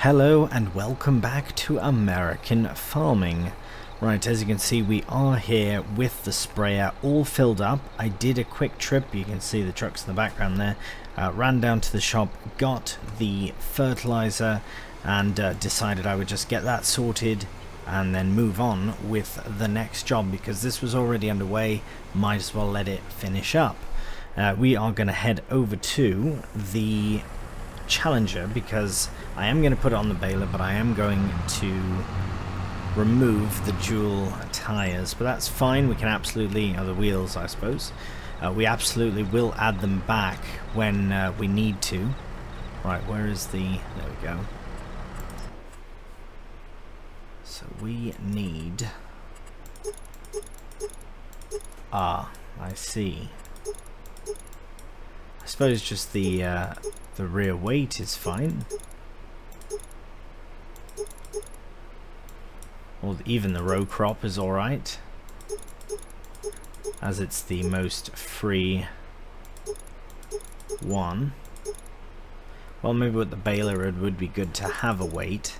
Hello and welcome back to American farming. Right, as you can see, we are here with the sprayer all filled up. I did a quick trip, you can see the trucks in the background there. Ran down to the shop, got the fertilizer and decided I would just get that sorted and then move on with the next job because this was already underway, might as well let it finish up. We are going to head over to the Challenger because I am going to put it on the baler, but I am going to remove the dual tires, but that's fine. We can absolutely, the wheels I suppose, we absolutely will add them back when we need to. Right, where is the, there we go. So we need, I see. I suppose just the rear weight is fine. Or even the row crop is alright, as it's the most free one. Well, maybe with the baler it would be good to have a weight.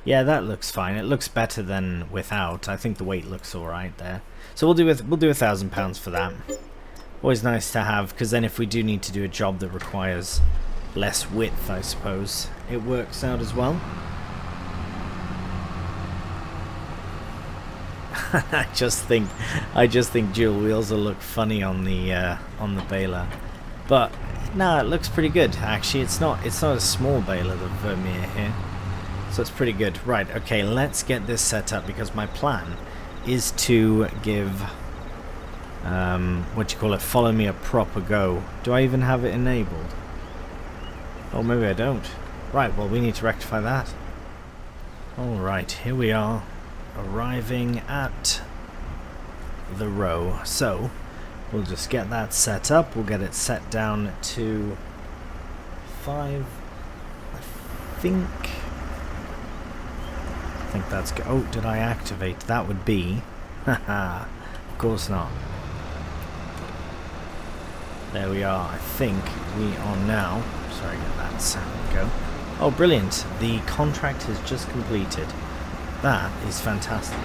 Yeah, that looks fine. It looks better than without. I think the weight looks alright there. So we'll do £1,000 for that. Always nice to have, because then if we do need to do a job that requires less width, I suppose, it works out as well. I just think dual wheels will look funny on the baler, but no, it looks pretty good actually. It's not a small baler, the Vermeer here, so it's pretty good. Right, okay, let's get this set up because my plan is to give follow me a proper go. Do I even have it enabled? Oh, maybe I don't. Right, well, we need to rectify that. Alright, here we are, arriving at the row. So we'll just get that set up. We'll get it set down to 5, I think that's oh, did I activate? That would be haha, of course not. There we are. I think we are now, sorry, get that sound go. Oh, brilliant, the contract has just completed. That is fantastic.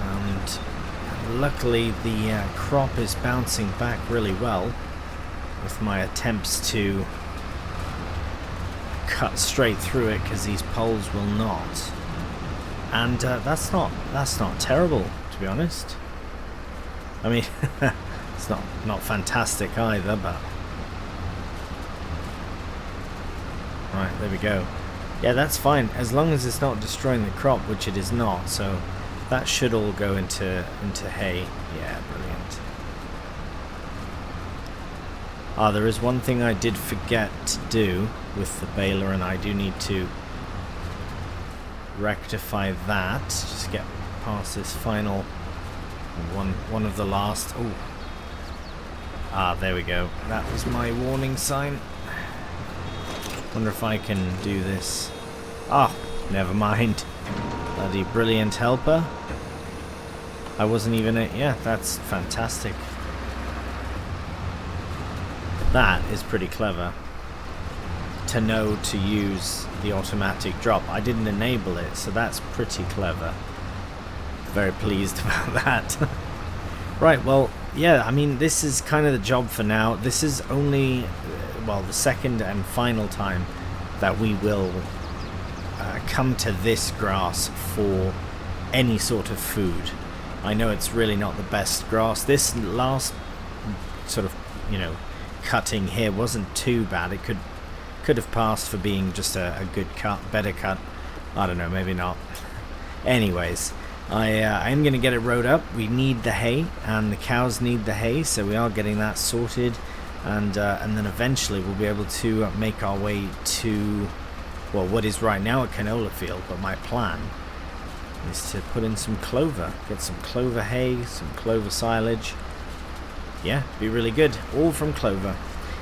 And luckily the crop is bouncing back really well with my attempts to cut straight through it, because these poles will not. And that's not terrible, to be honest. I mean, it's not fantastic either, but right, there we go. Yeah, that's fine, as long as it's not destroying the crop, which it is not, so that should all go into hay. Yeah, brilliant. There is one thing I did forget to do with the baler, and I do need to rectify that. Just get past this final one of the last. Oh, there we go. That was my warning sign. Wonder if I can do this. Never mind. Bloody brilliant helper. I wasn't even yeah, that's fantastic. That is pretty clever to know to use the automatic drop. I didn't enable it, so that's pretty clever. Very pleased about that. Right, well, yeah, I mean, this is kind of the job for now. This is only, well, the second and final time that we will come to this grass for any sort of food. I know it's really not the best grass. This last sort of, cutting here wasn't too bad. It could have passed for being just a good cut, better cut. I don't know, maybe not. Anyways, I am going to get it rowed up. We need the hay, and the cows need the hay, so we are getting that sorted, and then eventually we'll be able to make our way to, well, what is right now a canola field, but my plan is to put in some clover, get some clover hay, some clover silage. Yeah, be really good, all from clover.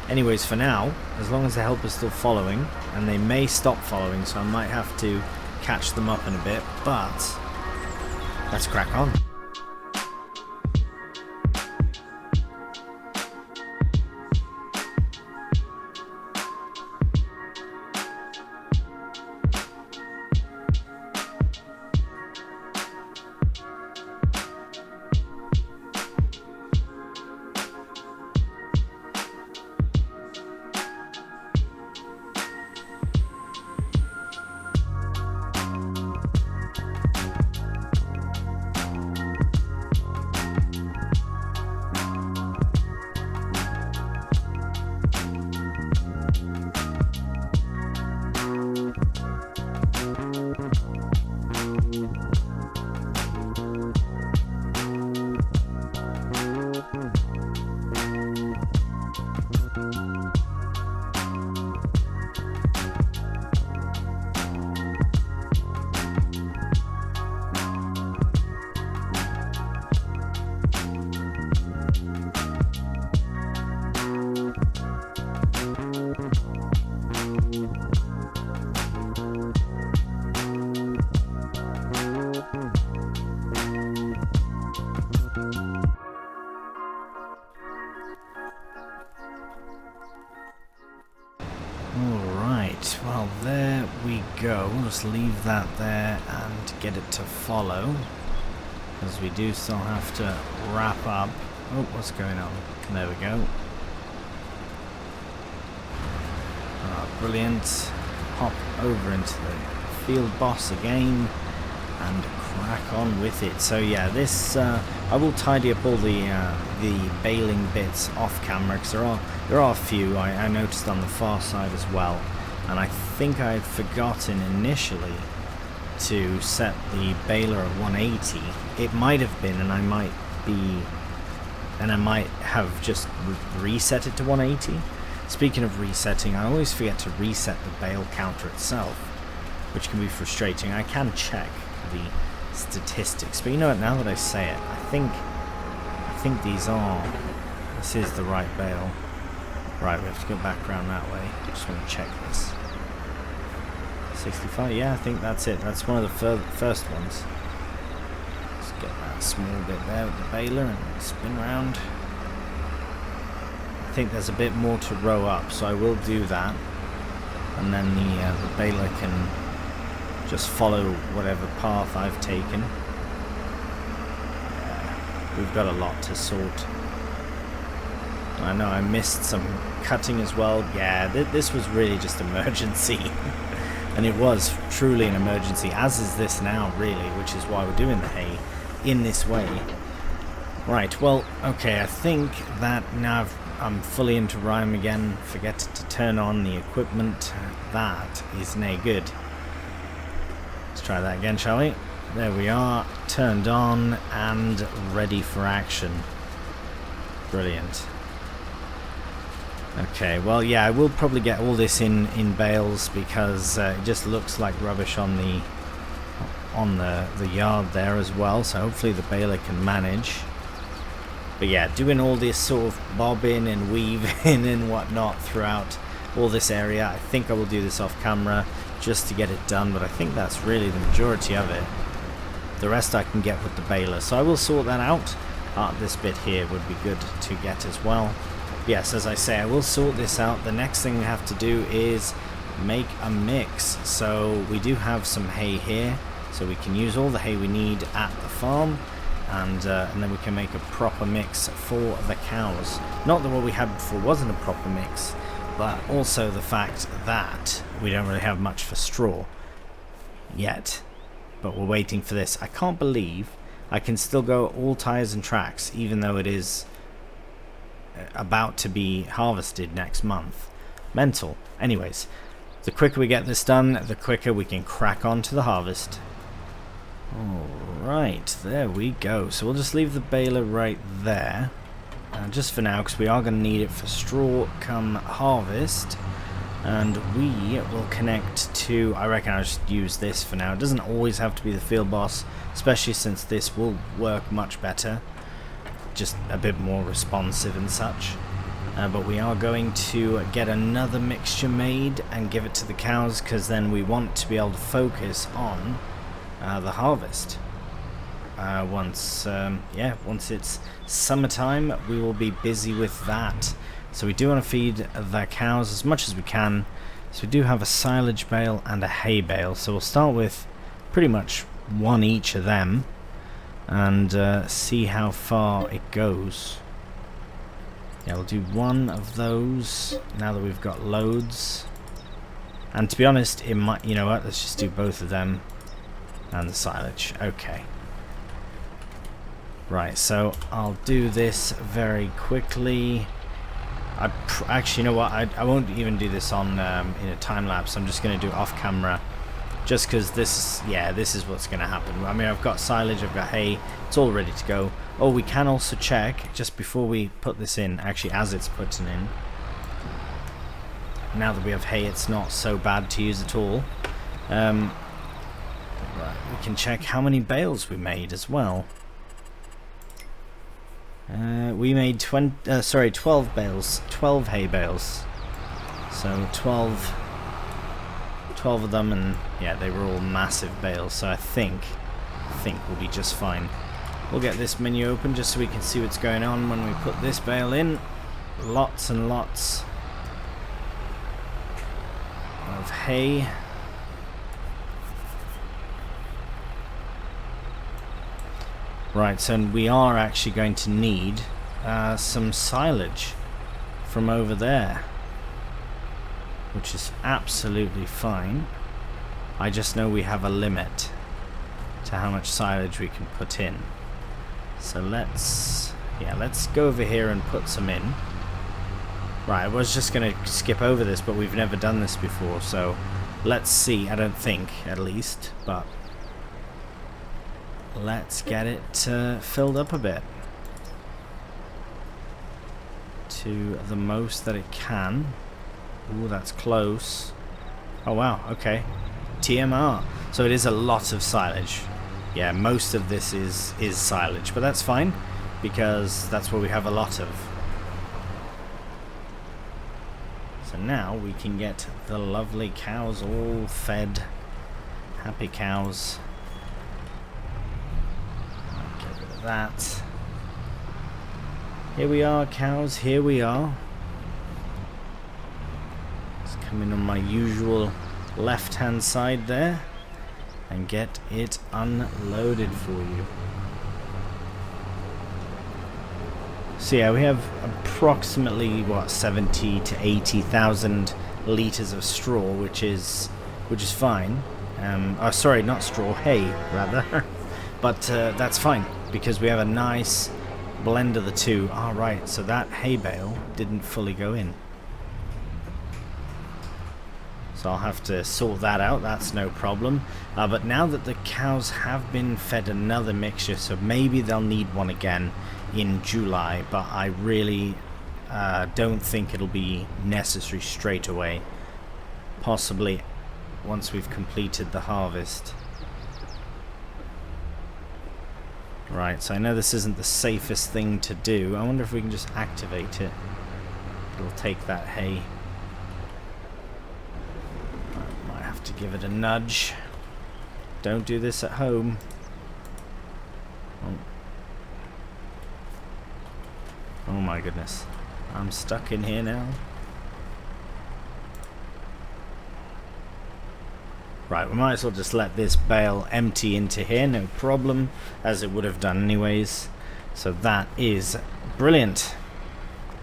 Anyways, for now, as long as the helper's still following, and they may stop following, so I might have to catch them up in a bit, but let's crack on. just leave that there and get it to follow, because we do still have to wrap up. Oh, what's going on? There we go. Brilliant. Hop over into the field boss again and crack on with it. So yeah, this I will tidy up all the baling bits off camera, because there are a few I noticed on the far side as well, and I think I'd forgotten initially to set the baler at 180. It might have been, and I might have just reset it to 180. Speaking of resetting, I always forget to reset the bale counter itself, which can be frustrating. I can check the statistics, but you know what, now that I say it, I think this is the right bale. Right, we have to go back around that way. I just want to check this. 65, yeah, I think that's it. That's one of the first ones. Let's get that small bit there with the baler and spin around. I think there's a bit more to row up, so I will do that, and then the baler can just follow whatever path I've taken. We've got a lot to sort. I know I missed some cutting as well. Yeah, this was really just emergency. And it was truly an emergency, as is this now, really, which is why we're doing the hay in this way. Right, well, okay, I think that now I'm fully into rhyme again. Forget to turn on the equipment. That is nay good. Let's try that again, shall we? There we are, turned on and ready for action. Brilliant. Okay, well, yeah, I will probably get all this in bales, because it just looks like rubbish on the yard there as well, so hopefully the baler can manage. But yeah, doing all this sort of bobbing and weaving and whatnot throughout all this area, I think I will do this off camera just to get it done, but I think that's really the majority of it. The rest I can get with the baler, so I will sort that out. This bit here would be good to get as well. Yes, as I say, I will sort this out. The next thing we have to do is make a mix. So we do have some hay here, so we can use all the hay we need at the farm, and then we can make a proper mix for the cows. Not that what we had before wasn't a proper mix, but also the fact that we don't really have much for straw yet. But we're waiting for this. I can't believe I can still go all tires and tracks, even though it is about to be harvested next month. Mental. Anyways, the quicker we get this done, the quicker we can crack on to the harvest. Alright, there we go. So we'll just leave the baler right there, just for now, because we are going to need it for straw come harvest. And we will connect to, I reckon I'll just use this for now. It doesn't always have to be the field boss, especially since this will work much better, just a bit more responsive and such. But we are going to get another mixture made and give it to the cows, because then we want to be able to focus on the harvest. Once it's summertime, we will be busy with that. So we do want to feed the cows as much as we can. So we do have a silage bale and a hay bale. So we'll start with pretty much one each of them, and see how far it goes. Yeah, we'll do one of those now that we've got loads. And to be honest, it might, you know what, let's just do both of them and the silage. Okay. Right, so I'll do this very quickly. Actually, you know what, I won't even do this on in a time lapse. I'm just going to do it off camera, just because this is what's going to happen. I mean, I've got silage, I've got hay, it's all ready to go. Oh, we can also check just before we put this in, actually as it's putting in. Now that we have hay, it's not so bad to use at all. Right, we can check how many bales we made as well. We made 12 bales, 12 hay bales. So 12 of them, and yeah, they were all massive bales. So I think we'll be just fine. We'll get this menu open just so we can see what's going on when we put this bale in. Lots and lots of hay. Right, so we are actually going to need some silage from over there, which is absolutely fine. I just know we have a limit to how much silage we can put in. So let's go over here and put some in. Right, I was just going to skip over this, but we've never done this before, so let's see. I don't think, at least, but let's get it filled up a bit to the most that it can. Ooh, that's close. Oh wow, okay. TMR. So it is a lot of silage. Yeah, most of this is silage, but that's fine because that's what we have a lot of. So now we can get the lovely cows all fed. Happy cows. Get rid of that. Here we are, cows, here we are. Just come in on my usual left-hand side there and get it unloaded for you. So yeah, we have approximately what 70 to 80,000 liters of straw, which is fine. Oh, sorry, not straw, hay rather. But that's fine because we have a nice blend of the two. All right, so that hay bale didn't fully go in. So I'll have to sort that out, that's no problem. But now that the cows have been fed another mixture, so maybe they'll need one again in July, but I really don't think it'll be necessary straight away. Possibly once we've completed the harvest. Right, so I know this isn't the safest thing to do. I wonder if we can just activate it. It'll take that hay. To give it a nudge. Don't do this at home. Oh my goodness. I'm stuck in here now. Right, we might as well just let this bale empty into here, no problem, as it would have done anyways. So that is brilliant.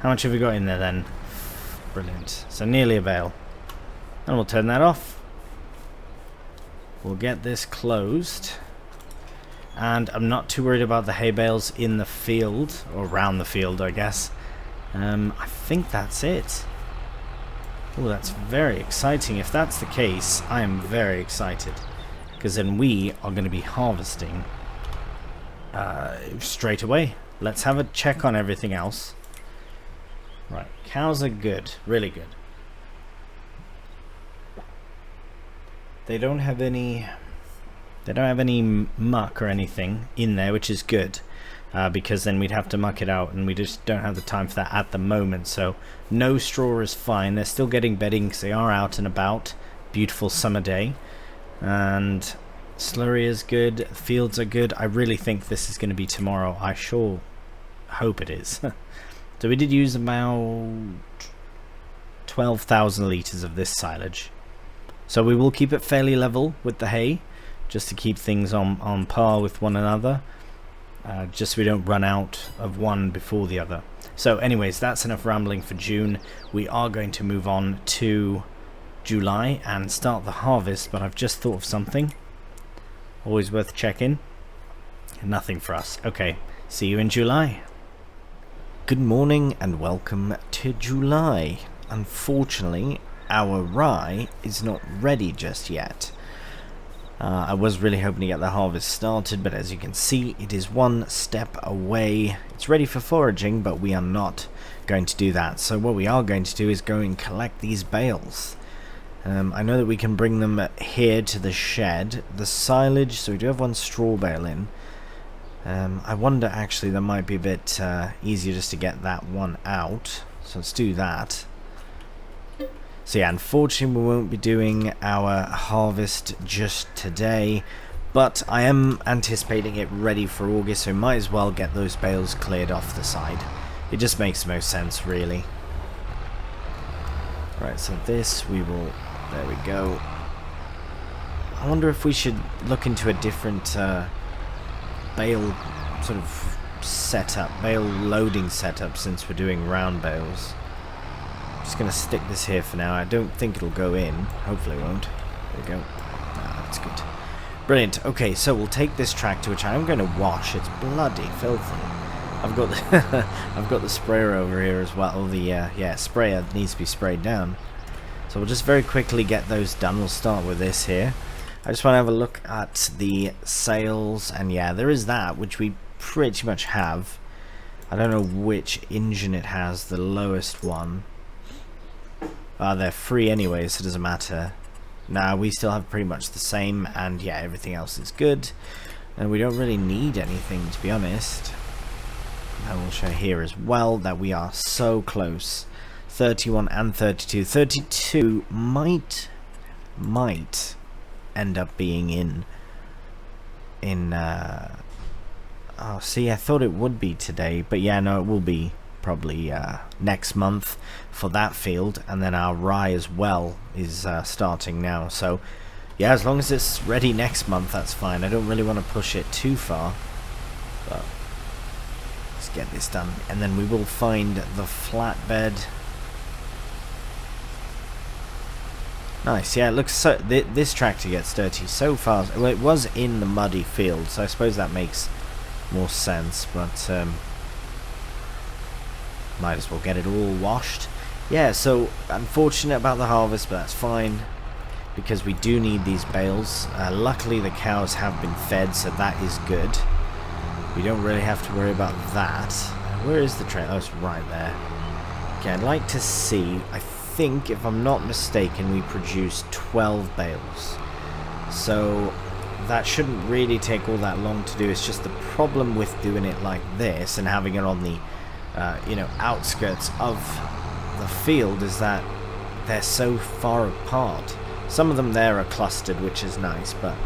How much have we got in there then? Brilliant. So nearly a bale. And we'll turn that off. We'll get this closed, and I'm not too worried about the hay bales in the field, or around the field I guess. I think that's it. Oh, that's very exciting. If that's the case, I am very excited, because then we are going to be harvesting straight away. Let's have a check on everything else. Right, cows are good, really good. They don't have any muck or anything in there, which is good, because then we'd have to muck it out, and we just don't have the time for that at the moment. So no straw is fine. They're still getting bedding because they are out and about. Beautiful summer day, and slurry is good. Fields are good. I really think this is going to be tomorrow. I sure hope it is. So we did use about 12,000 liters of this silage. So we will keep it fairly level with the hay, just to keep things on par with one another, just so we don't run out of one before the other. So anyways, that's enough rambling for June. We are going to move on to July and start the harvest, but I've just thought of something. Always worth checking. Nothing for us. Okay, see you in July. Good morning and welcome to July. Unfortunately, our rye is not ready just yet. I was really hoping to get the harvest started, but as you can see, it is one step away. It's ready for foraging, but we are not going to do that. So what we are going to do is go and collect these bales. I know that we can bring them here to the shed. The silage, so we do have one straw bale in. I wonder actually that might be a bit easier just to get that one out. So let's do that. So yeah, unfortunately we won't be doing our harvest just today, but I am anticipating it ready for August, so we might as well get those bales cleared off the side. It just makes the most sense, really. Right, so this we will... there we go. I wonder if we should look into a different bale sort of setup, bale loading setup, since we're doing round bales. Just going to stick this here for now. I don't think it'll go in. Hopefully it won't. There we go. Ah, that's good. Brilliant. Okay, so we'll take this tractor, which I'm going to wash. It's bloody filthy. I've got the I've got the sprayer over here as well. The sprayer needs to be sprayed down. So we'll just very quickly get those done. We'll start with this here. I just want to have a look at the sails, and yeah, there is that, which we pretty much have. I don't know which engine it has, the lowest one. They're free anyway, so it doesn't matter. Nah, we still have pretty much the same, and yeah, everything else is good. And we don't really need anything, to be honest. And we'll show here as well that we are so close. 31 and 32. 32 might end up being in oh, see, I thought it would be today, but yeah, no, it will be probably next month for that field, and then our rye as well is starting now. So yeah, as long as it's ready next month, that's fine. I don't really want to push it too far, but let's get this done, and then we will find the flatbed. Nice, yeah, it looks so. This tractor gets dirty so fast. Well, it was in the muddy field, so I suppose that makes more sense, but might as well get it all washed. Yeah, so unfortunate about the harvest, but that's fine, because we do need these bales. Luckily the cows have been fed, so that is good. We don't really have to worry about that. Where is the trailer? Oh, it's right there. Okay, I'd like to see, I think, if I'm not mistaken, we produced 12 bales. So that shouldn't really take all that long to do. It's just the problem with doing it like this and having it on the outskirts of the field is that they're so far apart. Some of them there are clustered, which is nice, but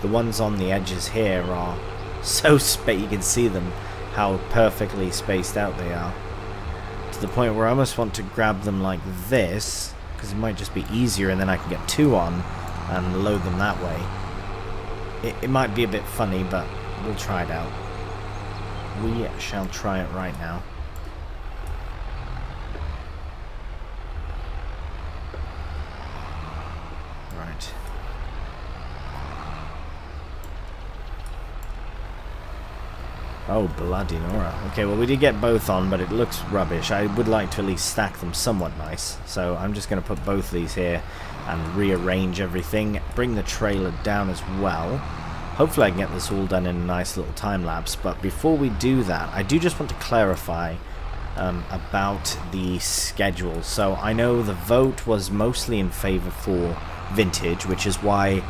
the ones on the edges here are so you can see them, how perfectly spaced out they are, to the point where I almost want to grab them like this, because it might just be easier, and then I can get two on and load them that way. It might be a bit funny, but we'll try it out. We shall try it right now. Right. Oh, bloody Nora. Okay, well, we did get both on, but it looks rubbish. I would like to at least stack them somewhat nice. So I'm just going to put both of these here and rearrange everything. Bring the trailer down as well. Hopefully I can get this all done in a nice little time lapse. But before we do that, I do just want to clarify about the schedule. So I know the vote was mostly in favor for vintage, which is why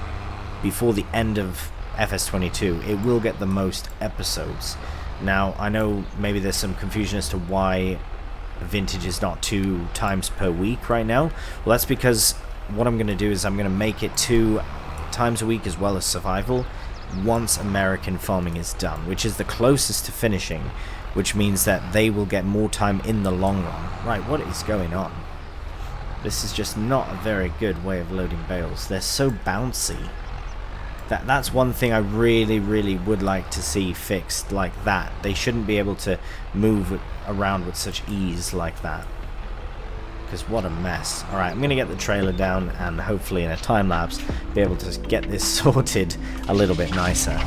before the end of FS22 it will get the most episodes. Now I know maybe there's some confusion as to why vintage is not 2 times per week right now. Well, that's because what I'm going to do is I'm going to make it 2 times a week as well as survival once American farming is done, which is the closest to finishing, which means that they will get more time in the long run. Right, what is going on? This is just not a very good way of loading bales. They're so bouncy. That's one thing I really would like to see fixed like that. They shouldn't be able to move around with such ease like that. Because what a mess. Alright, I'm going to get the trailer down and hopefully in a time lapse be able to get this sorted a little bit nicer.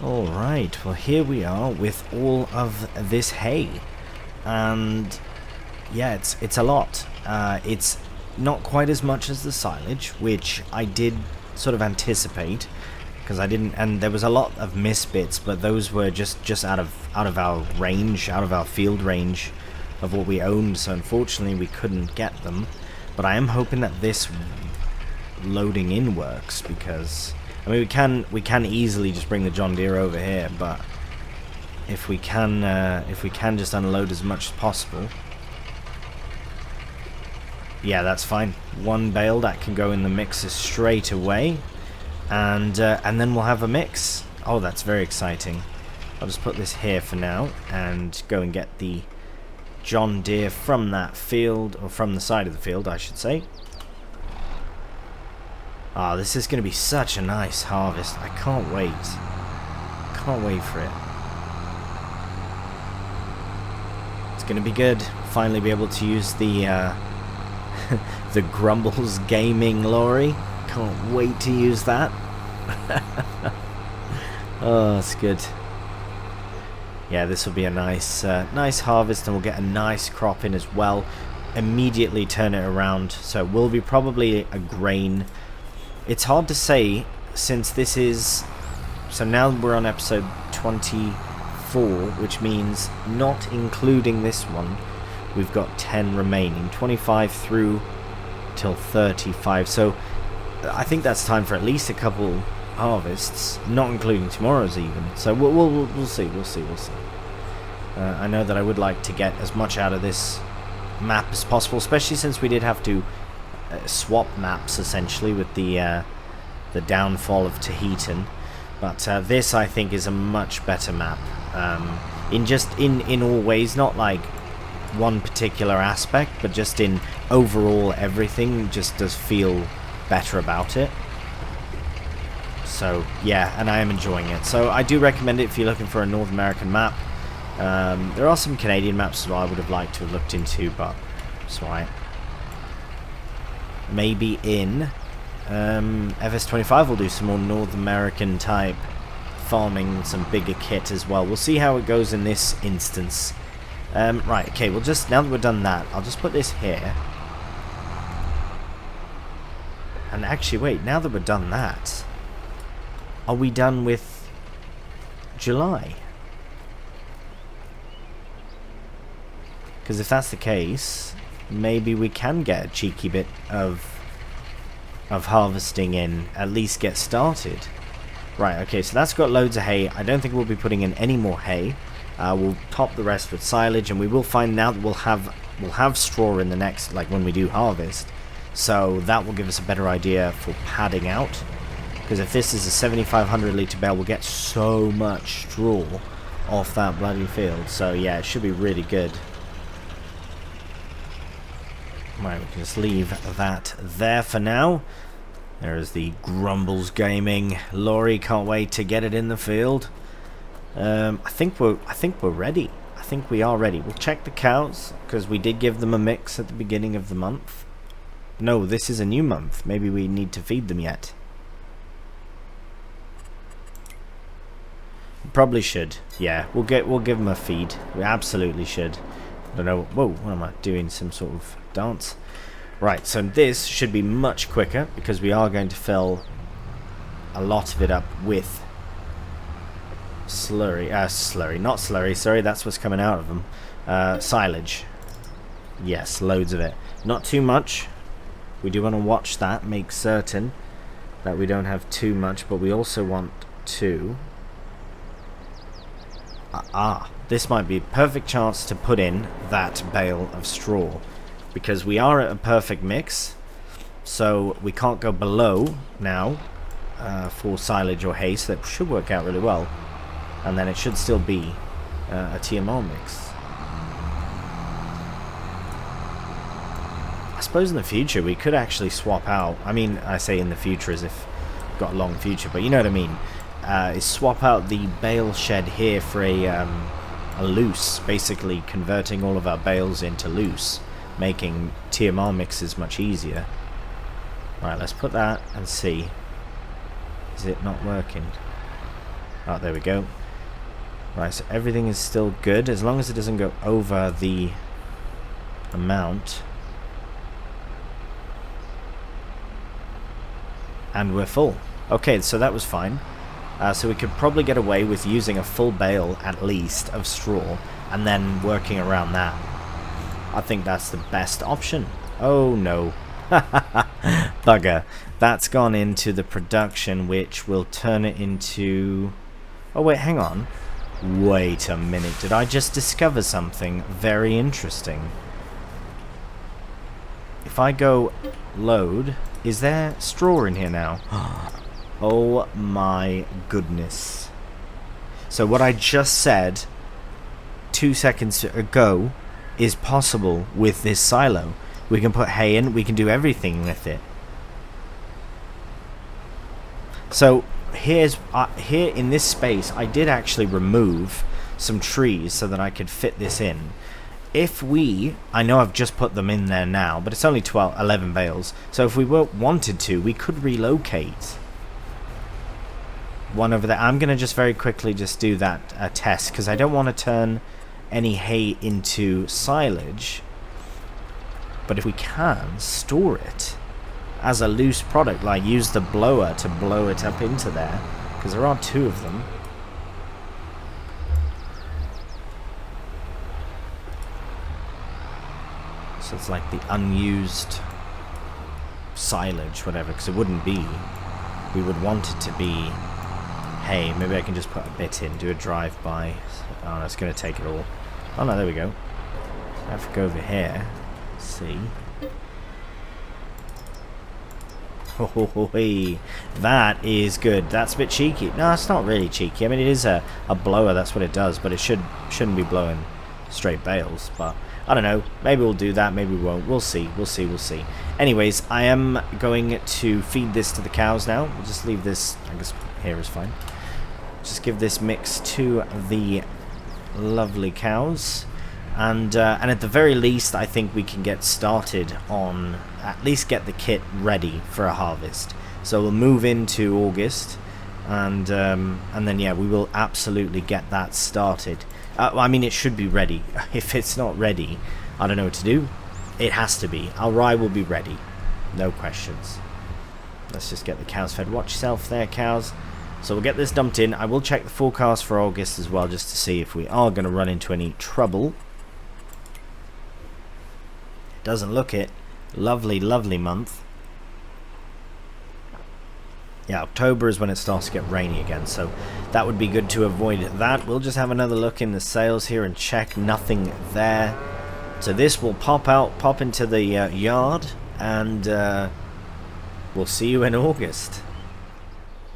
Alright, well here we are with all of this hay. And yeah, it's a lot. It's not quite as much as the silage, which I did sort of anticipate, because I didn't, and there was a lot of misbits, but those were just out of our range, out of our field range of what we owned, so unfortunately we couldn't get them. But I am hoping that this loading in works, because I mean we can easily just bring the John Deere over here, but if we can just unload as much as possible. Yeah, that's fine. One bale that can go in the mixer straight away, and then we'll have a mix. Oh, that's very exciting. I'll just put this here for now and go and get the John Deere from that field, or from the side of the field, I should say. Ah, this is going to be such a nice harvest. I can't wait. Can't wait for it. It's going to be good. Finally be able to use the the Grumbles gaming lorry. Can't wait to use that. Oh, it's good. Yeah, this will be a nice nice harvest, and we'll get a nice crop in as well. Immediately turn it around, so it will be probably a grain. It's hard to say, since this is... So now we're on episode 24, which means not including this one, we've got 10 remaining. 25 through till 35. So I think that's time for at least a couple harvests, not including tomorrow's even. So we'll see. I know that I would like to get as much out of this map as possible, especially since we did have to swap maps essentially with the downfall of Tahitian. But this, I think, is a much better map in all ways, not like one particular aspect, but just in overall everything just does feel better about it. So yeah, and I am enjoying it. So I do recommend it if you're looking for a North American map. There are some Canadian maps as well I would have liked to have looked into, but it's alright. Maybe in FS25 we'll do some more North American type farming, some bigger kit as well. We'll see how it goes in this instance. Right, okay, we'll just, now that we've done that, I'll just put this here. And actually, wait, now that we've done that, are we done with July? Because if that's the case, maybe we can get a cheeky bit of harvesting in, at least get started. Right, okay, so that's got loads of hay. I don't think we'll be putting in any more hay. We'll top the rest with silage, and we will find out that we'll have straw in the next, like when we do harvest. So that will give us a better idea for padding out. Because if this is a 7,500 litre bale, we'll get so much straw off that bloody field. So yeah, it should be really good. Right, we can just leave that there for now. There is the Grumbles gaming lorry. Can't wait to get it in the field. I think we're ready. I think we are ready. We'll check the cows, because we did give them a mix at the beginning of the month. No, this is a new month. Maybe we need to feed them yet. Probably should. Yeah, we'll give them a feed. We absolutely should. I don't know. Whoa, what am I doing? Some sort of dance. Right, so this should be much quicker, because we are going to fill a lot of it up with slurry, that's what's coming out of them. Silage. Yes, loads of it. Not too much. We do want to watch that, make certain that we don't have too much, but we also want to... this might be a perfect chance to put in that bale of straw, because we are at a perfect mix, so we can't go below now for silage or hay, so that should work out really well. And then it should still be a TMR mix. I suppose in the future we could actually swap out. I mean, I say in the future as if we've got a long future, but you know what I mean. Is swap out the bale shed here for a loose, basically converting all of our bales into loose, making TMR mixes much easier. Right, let's put that and see. Is it not working? Oh, there we go. Right, so everything is still good as long as it doesn't go over the amount. And we're full. Okay, so that was fine. So we could probably get away with using a full bale at least of straw and then working around that. I think that's the best option. Oh no. Bugger. That's gone into the production, which will turn it into... Oh wait, hang on. Wait a minute. Did I just discover something very interesting? If I go load... Is there straw in here now? Oh my goodness. So what I just said 2 seconds ago is possible with this silo. We can put hay in, we can do everything with it. So here in this space I did actually remove some trees so that I could fit this in. If we, I know I've just put them in there now, but it's only 11 bales, so if we wanted to, we could relocate one over there. I'm going to just very quickly just do that test, because I don't want to turn any hay into silage, but if we can, store it as a loose product, like use the blower to blow it up into there, because there are 2 of them. So it's like the unused silage, whatever, because it wouldn't be. We would want it to be hay. Maybe I can just put a bit in, do a drive-by. Oh, that's going to take it all. Oh no, there we go. I have to go over here. Let's see. Oh, that is good. That's a bit cheeky. No, it's not really cheeky. I mean, it is a blower, that's what it does, but it shouldn't be blowing straight bales, but I don't know. Maybe we'll do that, maybe we won't. We'll see. We'll see. Anyways, I am going to feed this to the cows now. We'll just leave this, I guess here is fine. Just give this mix to the lovely cows. And at the very least, I think we can get started on, at least get the kit ready for a harvest. So we'll move into August, and then yeah, we will absolutely get that started. I mean, it should be ready. If it's not ready, I don't know what to do. It has to be. Our rye will be ready. No questions. Let's just get the cows fed. Watch yourself there, cows. So we'll get this dumped in. I will check the forecast for August as well, just to see if we are going to run into any trouble. Doesn't look it. Lovely, lovely month. Yeah, October is when it starts to get rainy again, so that would be good to avoid that. We'll just have another look in the sales here and check. Nothing there. So this will pop into the yard, and we'll see you in August.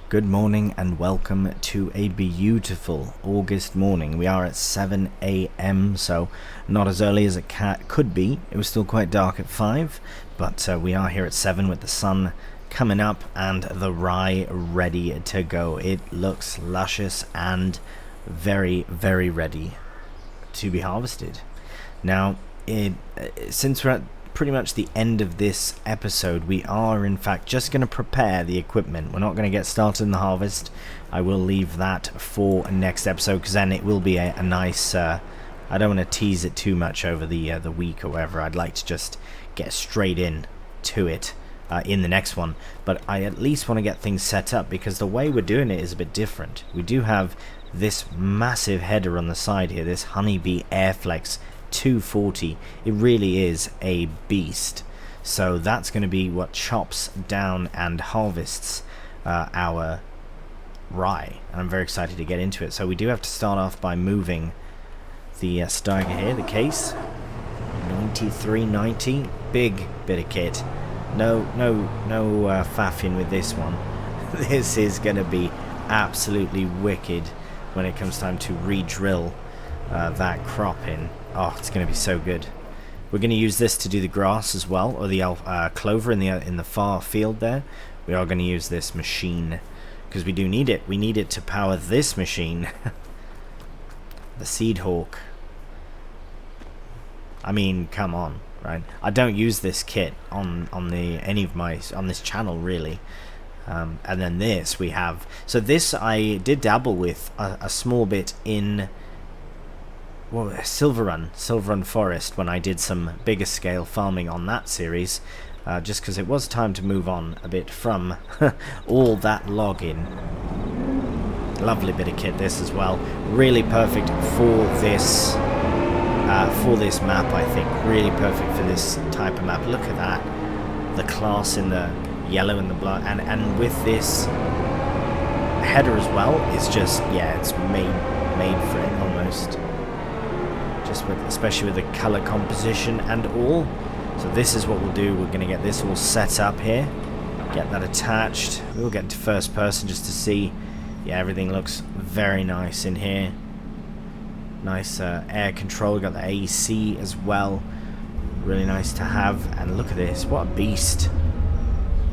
Good morning and welcome to a beautiful August morning. We are at 7 AM, so not as early as it could be. It was still quite dark at 5, but we are here at 7 with the sun coming up and the rye ready to go. It looks luscious and very, very ready to be harvested. Now, since we're at pretty much the end of this episode, we are in fact just going to prepare the equipment. We're not going to get started in the harvest. I will leave that for next episode, because then it will be a nice I don't want to tease it too much over the week or whatever. I'd like to just get straight in to it in the next one, but I at least want to get things set up, because the way we're doing it is a bit different. We do have this massive header on the side here, this Honeybee Airflex 240. It really is a beast. So that's going to be what chops down and harvests our rye, and I'm very excited to get into it. So we do have to start off by moving the Steiger here, the case 9390, big bit of kit. No faffing with this one. This is going to be absolutely wicked when it comes time to re-drill that crop in. Oh, it's going to be so good. We're going to use this to do the grass as well, or the clover in the far field there. We are going to use this machine because we do need it. We need it to power this machine, the Seed Hawk. I mean, come on, right? I don't use this kit on this channel really. And then this we have, so this I did dabble with a small bit in Silver Run Forest when I did some bigger scale farming on that series, just because it was time to move on a bit from all that logging. Lovely bit of kit this as well, really perfect for this map. I think really perfect for this type of map. Look at that, the class in the yellow and the black, and with this header as well, it's just, yeah, it's made for it almost, just with, especially with the color composition and all. So this is what we'll do. We're going to get this all set up here, get that attached. We'll get into first person just to see. Yeah, everything looks very nice in here. Nice air control, got the AC as well, really nice to have. And look at this, what a beast.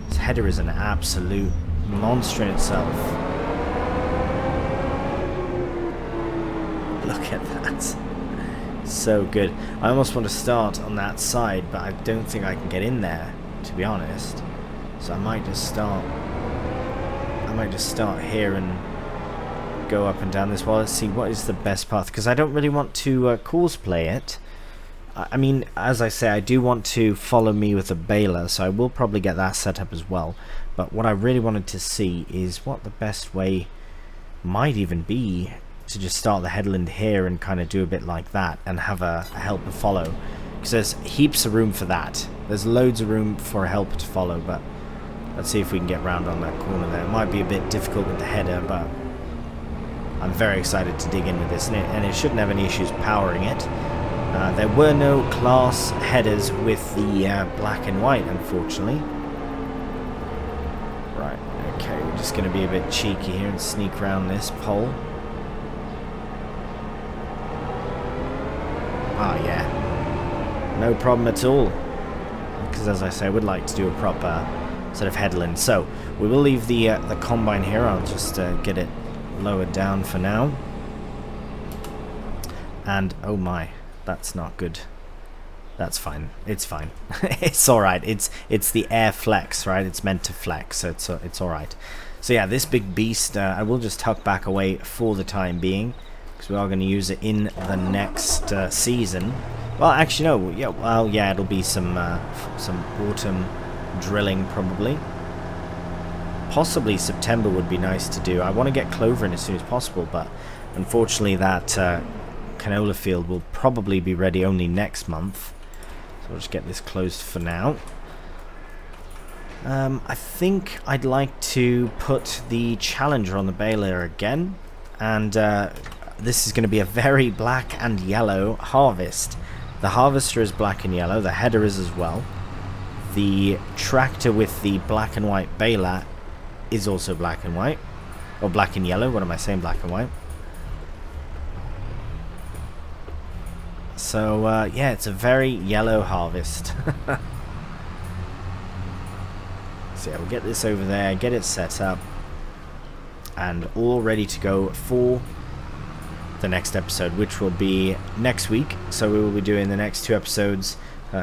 This header is an absolute monster in itself. Look at that. So good. I almost want to start on that side, but I don't think I can get in there, to be honest. So I might just start here and go up and down this wall. Let's see what is the best path, because I don't really want to courseplay it. I mean, as I say, I do want to follow me with a baler, so I will probably get that set up as well. But what I really wanted to see is what the best way might even be to just start the headland here and kind of do a bit like that and have a helper follow, because there's heaps of room for that. There's loads of room for a helper to follow, but let's see if we can get round on that corner there. It might be a bit difficult with the header, but I'm very excited to dig in with this, and it shouldn't have any issues powering it. There were no class headers with the black and white, unfortunately. Right, okay, we're just going to be a bit cheeky here and sneak around this pole. Oh yeah, no problem at all, because as I say, I would like to do a proper sort of headland. So we will leave the combine here. I'll just get it lowered down for now. And oh my, that's not good. That's fine. It's fine. It's all right. It's the air flex, right? It's meant to flex, so it's all right. So yeah, this big beast, I will just tuck back away for the time being, because we are going to use it in the next season. Well, actually no. Yeah. Well, yeah, it'll be some autumn drilling probably. Possibly September would be nice to do. I want to get clover in as soon as possible, but unfortunately that canola field will probably be ready only next month. So we'll just get this closed for now. I think I'd like to put the Challenger on the baler again, and this is going to be a very black and yellow harvest. The harvester is black and yellow, the header is as well. The tractor with the black and white baler is also black and white, or black and yellow. What am I saying, black and white? So yeah, it's a very yellow harvest. So yeah, we'll get this over there, get it set up, and all ready to go for the next episode, which will be next week. So we will be doing the next 2 episodes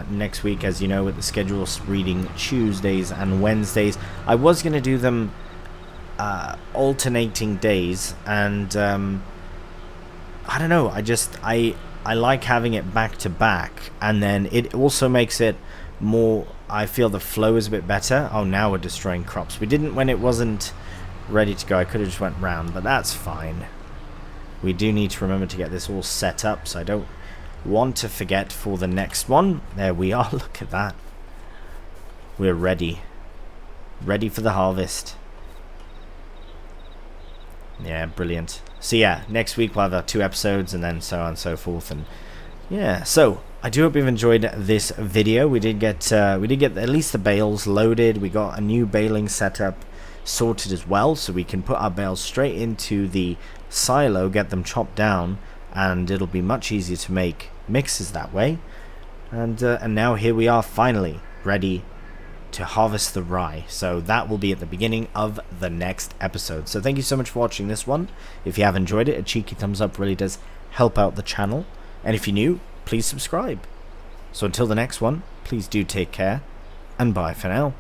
next week, as you know, with the schedules reading Tuesdays and Wednesdays. I was going to do them alternating days, and I don't know, I like having it back to back, and then it also makes it more, I feel the flow is a bit better. Oh, now we're destroying crops. We didn't when it wasn't ready to go. I could have just went round, but that's fine. We do need to remember to get this all set up, so I don't want to forget for the next one. There we are. Look at that. We're ready for the harvest. Yeah, brilliant. So yeah, next week we'll have our 2 episodes, and then so on and so forth. And yeah, so I do hope you've enjoyed this video. We did get at least the bales loaded. We got a new baling setup sorted as well, so we can put our bales straight into the silo, get them chopped down, and it'll be much easier to make mixes that way. And now here we are, finally ready to harvest the rye. So that will be at the beginning of the next episode. So thank you so much for watching this one. If you have enjoyed it, a cheeky thumbs up really does help out the channel. And if you're new, please subscribe. So until the next one, please do take care, and bye for now.